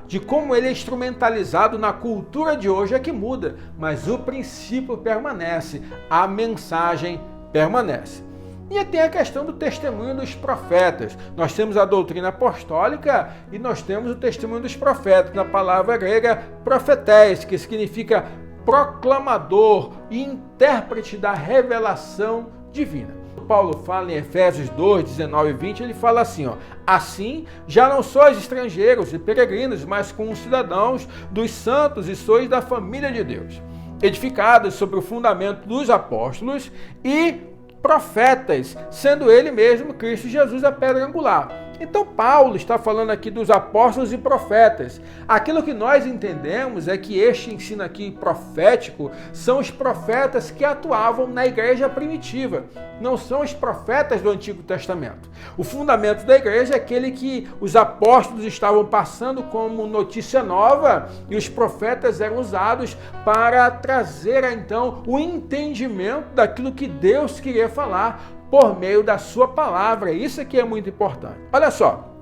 de como ele é instrumentalizado na cultura de hoje é que muda, mas o princípio permanece, a mensagem permanece. E tem a questão do testemunho dos profetas. Nós temos a doutrina apostólica e nós temos o testemunho dos profetas, na palavra grega profetés, que significa proclamador e intérprete da revelação divina. Paulo fala em Efésios 2, 19 e 20, ele fala assim, ó, assim já não sois estrangeiros e peregrinos, mas concidadãos dos santos e sois da família de Deus, edificados sobre o fundamento dos apóstolos e profetas, sendo ele mesmo, Cristo Jesus, a pedra angular. Então Paulo está falando aqui dos apóstolos e profetas. Aquilo que nós entendemos é que este ensino aqui profético são os profetas que atuavam na igreja primitiva, não são os profetas do Antigo Testamento. O fundamento da igreja é aquele que os apóstolos estavam passando como notícia nova e os profetas eram usados para trazer então o entendimento daquilo que Deus queria falar por meio da sua palavra. Isso aqui é muito importante. Olha só,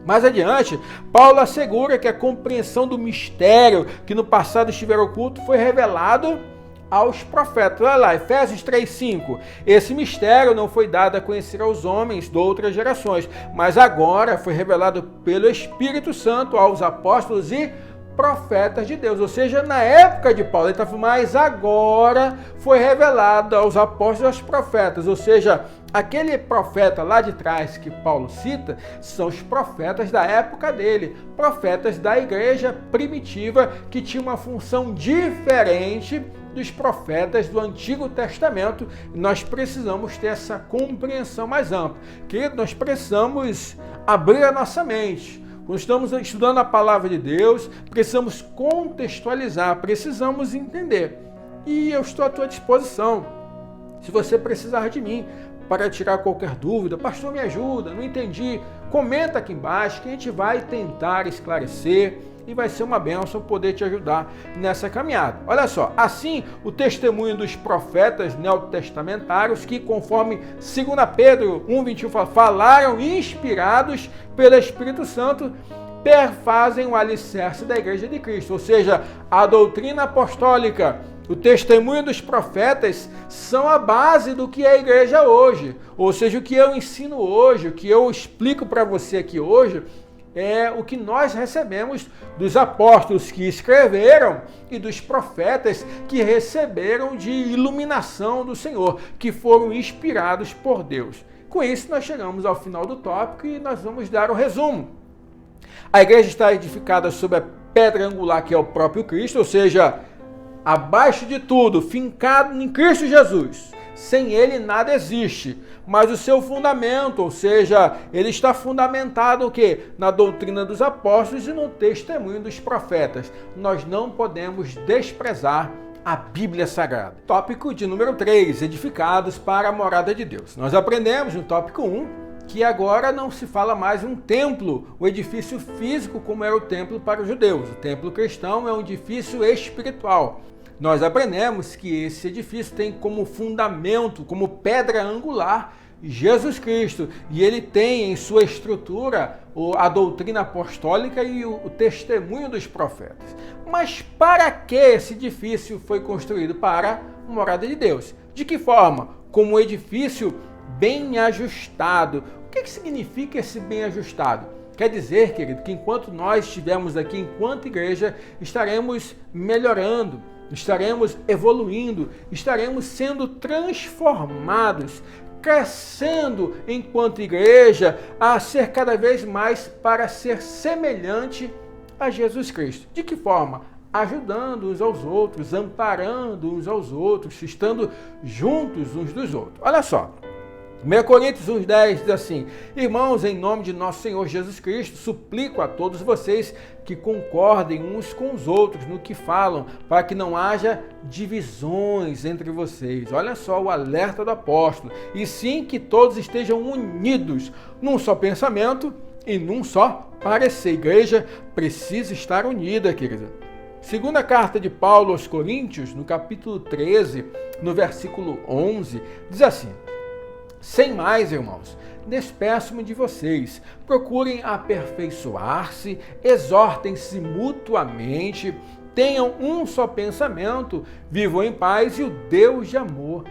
mais adiante, Paulo assegura que a compreensão do mistério que no passado estivera oculto foi revelado aos profetas. Olha lá, Efésios 3:5. Esse mistério não foi dado a conhecer aos homens de outras gerações, mas agora foi revelado pelo Espírito Santo aos apóstolos e profetas de Deus. Ou seja, na época de Paulo, ele está falando, mas agora foi revelado aos apóstolos e aos profetas. Ou seja, aquele profeta lá de trás que Paulo cita são os profetas da época dele, profetas da igreja primitiva que tinha uma função diferente dos profetas do Antigo Testamento. Nós precisamos ter essa compreensão mais ampla. Querido, nós precisamos abrir a nossa mente. Quando estamos estudando a palavra de Deus, precisamos contextualizar, precisamos entender. E eu estou à tua disposição. Se você precisar de mim para tirar qualquer dúvida, pastor, me ajuda, não entendi, comenta aqui embaixo que a gente vai tentar esclarecer e vai ser uma bênção poder te ajudar nessa caminhada. Olha só, assim o testemunho dos profetas neotestamentários que, conforme 2 Pedro 1:21 falaram inspirados pelo Espírito Santo, perfazem o alicerce da igreja de Cristo. Ou seja, a doutrina apostólica, o testemunho dos profetas são a base do que é a igreja hoje. Ou seja, o que eu ensino hoje, o que eu explico para você aqui hoje, é o que nós recebemos dos apóstolos que escreveram e dos profetas que receberam de iluminação do Senhor, que foram inspirados por Deus. Com isso, nós chegamos ao final do tópico e nós vamos dar o resumo. A igreja está edificada sobre a pedra angular, que é o próprio Cristo, ou seja, abaixo de tudo, fincado em Cristo Jesus. Sem ele nada existe, mas o seu fundamento, ou seja, ele está fundamentado o quê? Na doutrina dos apóstolos e no testemunho dos profetas. Nós não podemos desprezar a Bíblia Sagrada. Tópico de número 3, edificados para a morada de Deus. Nós aprendemos no tópico 1 que agora não se fala mais um templo, o edifício físico como era o templo para os judeus. O templo cristão é um edifício espiritual. Nós aprendemos que esse edifício tem como fundamento, como pedra angular, Jesus Cristo, e ele tem em sua estrutura a doutrina apostólica e o testemunho dos profetas. Mas para que esse edifício foi construído? Para a morada de Deus. De que forma? Como um edifício bem ajustado. O que significa esse bem ajustado? Quer dizer, querido, que enquanto nós estivermos aqui, enquanto igreja, estaremos melhorando, estaremos evoluindo, estaremos sendo transformados, crescendo enquanto igreja, a ser cada vez mais para ser semelhante a Jesus Cristo. De que forma? Ajudando uns aos outros, amparando uns aos outros, estando juntos uns dos outros. Olha só, 1 Coríntios 1,10 diz assim: irmãos, em nome de nosso Senhor Jesus Cristo, suplico a todos vocês que concordem uns com os outros no que falam, para que não haja divisões entre vocês. Olha só o alerta do apóstolo. E sim que todos estejam unidos num só pensamento e num só parecer. A igreja precisa estar unida, querida. Segunda carta de Paulo aos Coríntios, no capítulo 13, no versículo 11, diz assim: sem mais, irmãos, despeço-me de vocês. Procurem aperfeiçoar-se, exortem-se mutuamente, tenham um só pensamento, vivam em paz e o Deus de amor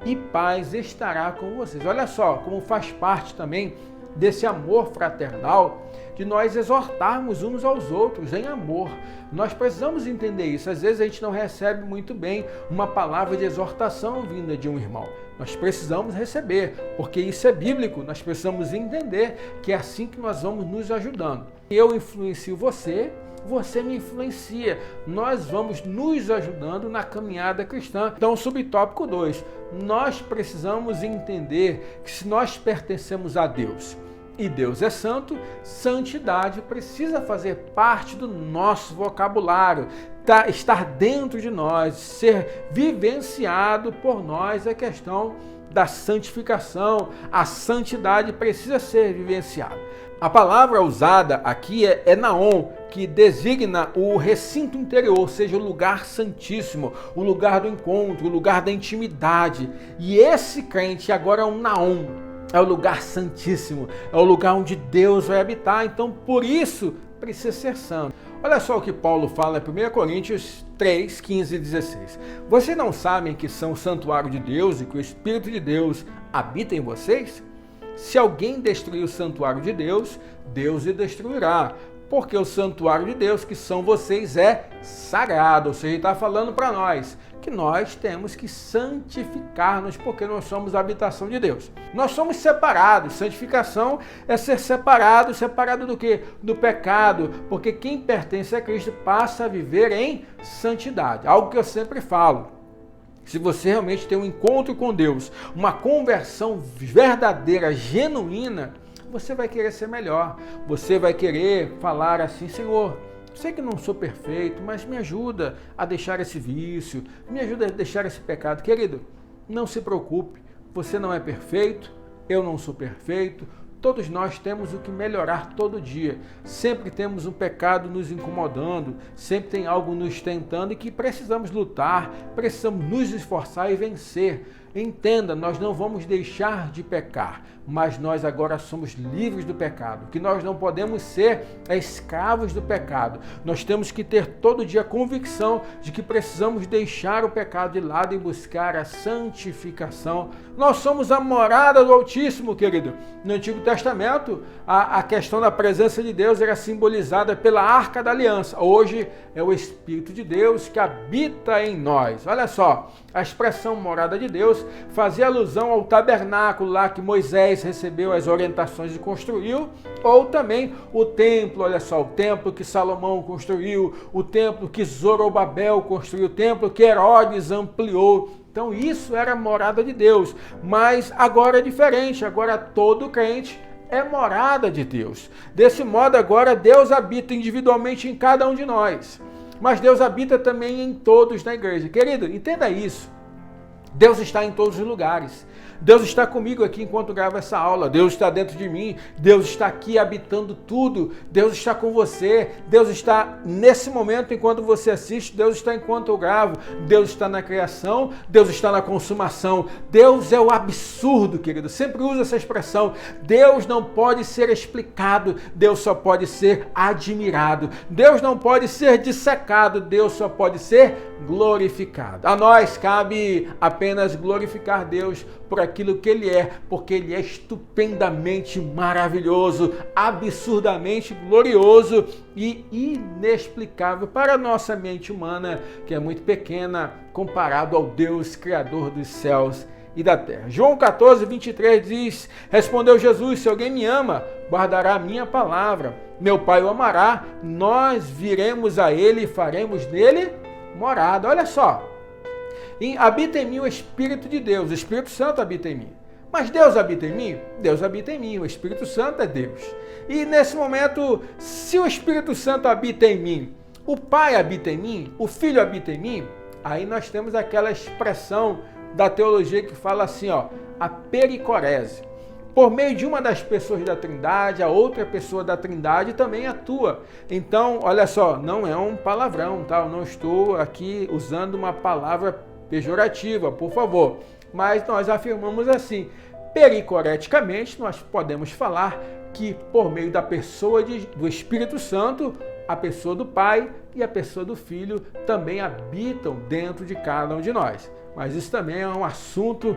e paz estará com vocês. Olha só como faz parte também desse amor fraternal, de nós exortarmos uns aos outros em amor. Nós precisamos entender isso. Às vezes a gente não recebe muito bem uma palavra de exortação vinda de um irmão. Nós precisamos receber, porque isso é bíblico. Nós precisamos entender que é assim que nós vamos nos ajudando. Eu influencio você, você me influencia. Nós vamos nos ajudando na caminhada cristã. Então, subtópico 2. Nós precisamos entender que se nós pertencemos a Deus e Deus é santo, santidade precisa fazer parte do nosso vocabulário, estar dentro de nós, ser vivenciado por nós a questão da santificação. A santidade precisa ser vivenciada. A palavra usada aqui é naon, que designa o recinto interior, ou seja, o lugar santíssimo, o lugar do encontro, o lugar da intimidade. E esse crente agora é um naon, é o lugar santíssimo, é o lugar onde Deus vai habitar. Então, por isso, precisa ser santo. Olha só o que Paulo fala em 1 Coríntios 3, 15 e 16. Vocês não sabem que são o santuário de Deus e que o Espírito de Deus habita em vocês? Se alguém destruir o santuário de Deus, Deus o destruirá, porque o santuário de Deus, que são vocês, é sagrado. Ou seja, ele está falando para nós que nós temos que santificar-nos, porque nós somos a habitação de Deus. Nós somos separados. Santificação é ser separado. Separado do quê? Do pecado, porque quem pertence a Cristo passa a viver em santidade. Algo que eu sempre falo. Se você realmente tem um encontro com Deus, uma conversão verdadeira, genuína, você vai querer ser melhor. Você vai querer falar assim: Senhor, sei que não sou perfeito, mas me ajuda a deixar esse vício, me ajuda a deixar esse pecado. Querido, não se preocupe, você não é perfeito, eu não sou perfeito. Todos nós temos o que melhorar todo dia. Sempre temos um pecado nos incomodando, sempre tem algo nos tentando e que precisamos lutar, precisamos nos esforçar e vencer. Entenda, nós não vamos deixar de pecar, mas nós agora somos livres do pecado. O que nós não podemos ser é escravos do pecado. Nós temos que ter todo dia a convicção de que precisamos deixar o pecado de lado e buscar a santificação. Nós somos a morada do Altíssimo, querido. No Antigo Testamento, a questão da presença de Deus era simbolizada pela Arca da Aliança. Hoje é o Espírito de Deus que habita em nós. Olha só, a expressão morada de Deus fazia alusão ao tabernáculo lá que Moisés recebeu as orientações e construiu, ou também o templo. Olha só, o templo que Salomão construiu, o templo que Zorobabel construiu, o templo que Herodes ampliou. Então isso era a morada de Deus, mas agora é diferente. Agora todo crente é morada de Deus. Desse modo agora Deus habita individualmente em cada um de nós, mas Deus habita também em todos na igreja. Querido, entenda isso. Deus está em todos os lugares. Deus está comigo aqui enquanto gravo essa aula. Deus está dentro de mim. Deus está aqui habitando tudo. Deus está com você. Deus está nesse momento enquanto você assiste. Deus está enquanto eu gravo. Deus está na criação. Deus está na consumação. Deus é o absurdo, querido. Sempre uso essa expressão. Deus não pode ser explicado. Deus só pode ser admirado. Deus não pode ser dissecado. Deus só pode ser glorificado. A nós cabe apenas glorificar Deus por aquilo que Ele é, porque Ele é estupendamente maravilhoso, absurdamente glorioso e inexplicável para a nossa mente humana, que é muito pequena comparado ao Deus Criador dos céus e da terra. João 14, 23 diz: respondeu Jesus, se alguém me ama, guardará a minha palavra, meu Pai o amará, nós viremos a Ele e faremos nele morada. Olha só, habita em mim o Espírito de Deus, o Espírito Santo habita em mim. Mas Deus habita em mim? Deus habita em mim, o Espírito Santo é Deus. E nesse momento, se o Espírito Santo habita em mim, o Pai habita em mim, o Filho habita em mim, aí nós temos aquela expressão da teologia que fala assim, ó, a pericorese. Por meio de uma das pessoas da Trindade, a outra pessoa da Trindade também atua. Então, olha só, não é um palavrão, tá? Eu não estou aqui usando uma palavra pejorativa, por favor. Mas nós afirmamos assim, pericoreticamente, nós podemos falar que por meio da pessoa do Espírito Santo, a pessoa do Pai e a pessoa do Filho também habitam dentro de cada um de nós. Mas isso também é um assunto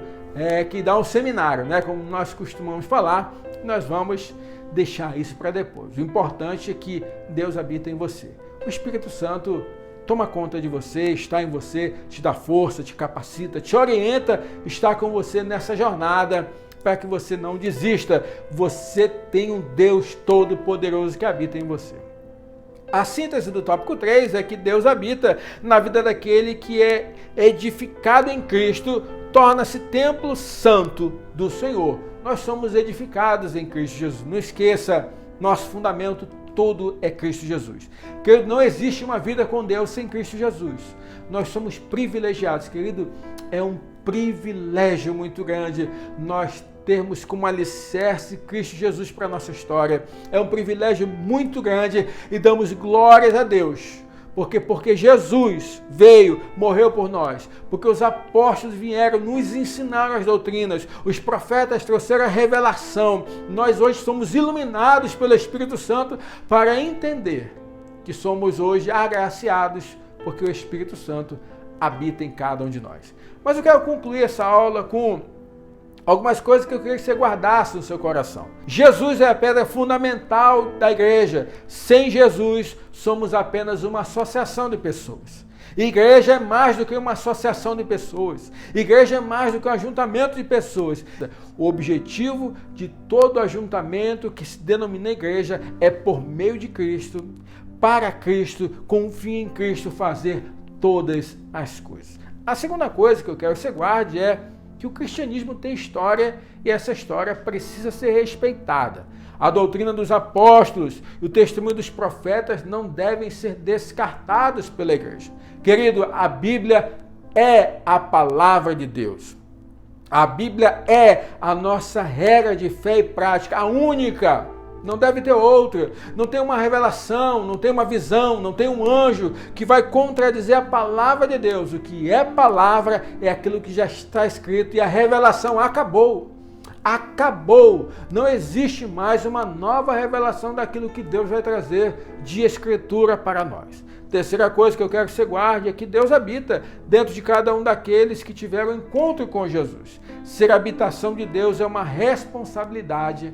que dá um seminário, né? Como nós costumamos falar, nós vamos deixar isso para depois. O importante é que Deus habita em você. O Espírito Santo toma conta de você, está em você, te dá força, te capacita, te orienta, está com você nessa jornada para que você não desista. Você tem um Deus todo-poderoso que habita em você. A síntese do tópico 3 é que Deus habita na vida daquele que é edificado em Cristo, torna-se templo santo do Senhor. Nós somos edificados em Cristo Jesus. Não esqueça, nosso fundamento todo é Cristo Jesus. Querido, não existe uma vida com Deus sem Cristo Jesus. Nós somos privilegiados, querido. É um privilégio muito grande nós termos como alicerce Cristo Jesus para a nossa história. É um privilégio muito grande e damos glórias a Deus. Porque Jesus veio, morreu por nós, porque os apóstolos vieram nos ensinar as doutrinas, os profetas trouxeram a revelação. Nós hoje somos iluminados pelo Espírito Santo para entender que somos hoje agraciados, porque o Espírito Santo habita em cada um de nós. Mas eu quero concluir essa aula com algumas coisas que eu queria que você guardasse no seu coração. Jesus é a pedra fundamental da igreja. Sem Jesus, somos apenas uma associação de pessoas. Igreja é mais do que uma associação de pessoas. Igreja é mais do que um ajuntamento de pessoas. O objetivo de todo ajuntamento que se denomina igreja é, por meio de Cristo, para Cristo, com o fim em Cristo, fazer todas as coisas. A segunda coisa que eu quero que você guarde é que o cristianismo tem história e essa história precisa ser respeitada. A doutrina dos apóstolos e o testemunho dos profetas não devem ser descartados pela igreja. Querido, a Bíblia é a palavra de Deus. A Bíblia é a nossa regra de fé e prática, a única. Não deve ter outra. Não tem uma revelação, não tem uma visão, não tem um anjo que vai contradizer a palavra de Deus. O que é palavra é aquilo que já está escrito e a revelação acabou. Acabou. Não existe mais uma nova revelação daquilo que Deus vai trazer de escritura para nós. Terceira coisa que eu quero que você guarde é que Deus habita dentro de cada um daqueles que tiveram encontro com Jesus. Ser habitação de Deus é uma responsabilidade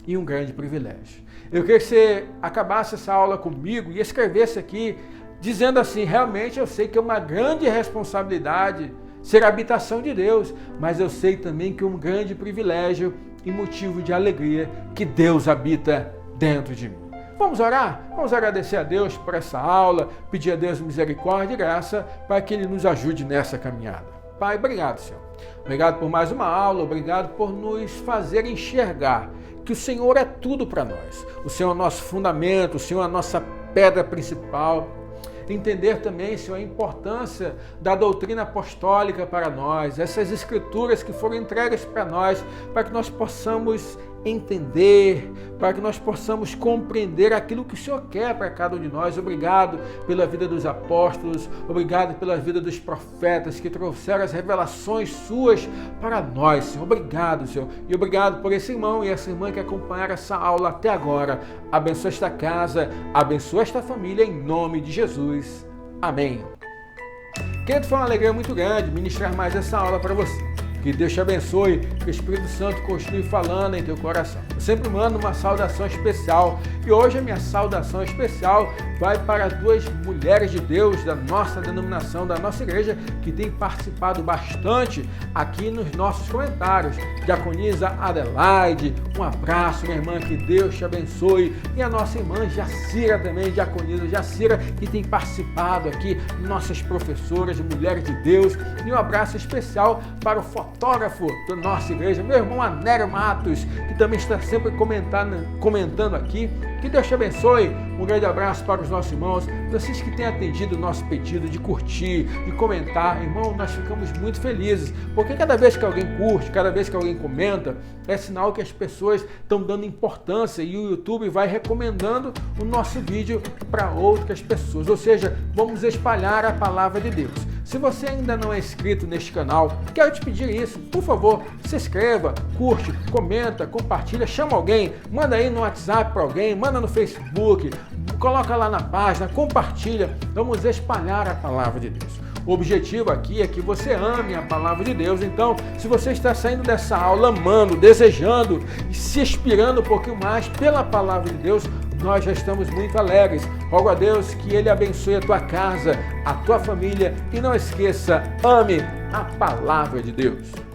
e um grande privilégio. Eu queria que você acabasse essa aula comigo e escrevesse aqui, dizendo assim, realmente eu sei que é uma grande responsabilidade ser habitação de Deus, mas eu sei também que é um grande privilégio e motivo de alegria que Deus habita dentro de mim. Vamos orar? Vamos agradecer a Deus por essa aula, pedir a Deus misericórdia e graça para que Ele nos ajude nessa caminhada. Pai, obrigado, Senhor. Obrigado por mais uma aula, obrigado por nos fazer enxergar que o Senhor é tudo para nós. O Senhor é o nosso fundamento, o Senhor é a nossa pedra principal. entender também, Senhor, a importância da doutrina apostólica para nós, essas escrituras que foram entregues para nós, para que nós possamos entender, para que nós possamos compreender aquilo que o Senhor quer para cada um de nós. Obrigado pela vida dos apóstolos, obrigado pela vida dos profetas que trouxeram as revelações suas para nós, Senhor. Obrigado, Senhor, e obrigado por esse irmão e essa irmã que acompanharam essa aula até agora. Abençoa esta casa, abençoa esta família, em nome de Jesus. Amém. Querido, foi uma alegria muito grande ministrar mais essa aula para você. Que Deus te abençoe, que o Espírito Santo continue falando em teu coração. Eu sempre mando uma saudação especial e hoje a minha saudação especial vai para duas mulheres de Deus da nossa denominação, da nossa igreja, que têm participado bastante aqui nos nossos comentários. Diaconisa Adelaide, um abraço, minha irmã, que Deus te abençoe. E a nossa irmã Jacira também, diaconisa Jacira, que tem participado aqui, nossas professoras, mulheres de Deus. E um abraço especial para o fotógrafo da nossa igreja, meu irmão Anério Matos, que também está sempre comentando aqui. Que Deus te abençoe. Um grande abraço para os nossos irmãos, vocês que têm atendido o nosso pedido de curtir, de comentar. Irmão, nós ficamos muito felizes, porque cada vez que alguém curte, cada vez que alguém comenta, é sinal que as pessoas estão dando importância e o YouTube vai recomendando o nosso vídeo para outras pessoas, ou seja, vamos espalhar a palavra de Deus. Se você ainda não é inscrito neste canal, quero te pedir isso, por favor, se inscreva, curte, comenta, compartilha, chama alguém, manda aí no WhatsApp para alguém, manda no Facebook, coloca lá na página, compartilha, vamos espalhar a palavra de Deus. O objetivo aqui é que você ame a palavra de Deus. Então, se você está saindo dessa aula amando, desejando e se inspirando um pouquinho mais pela palavra de Deus, nós já estamos muito alegres. Rogo a Deus que Ele abençoe a tua casa, a tua família e não esqueça, ame a palavra de Deus.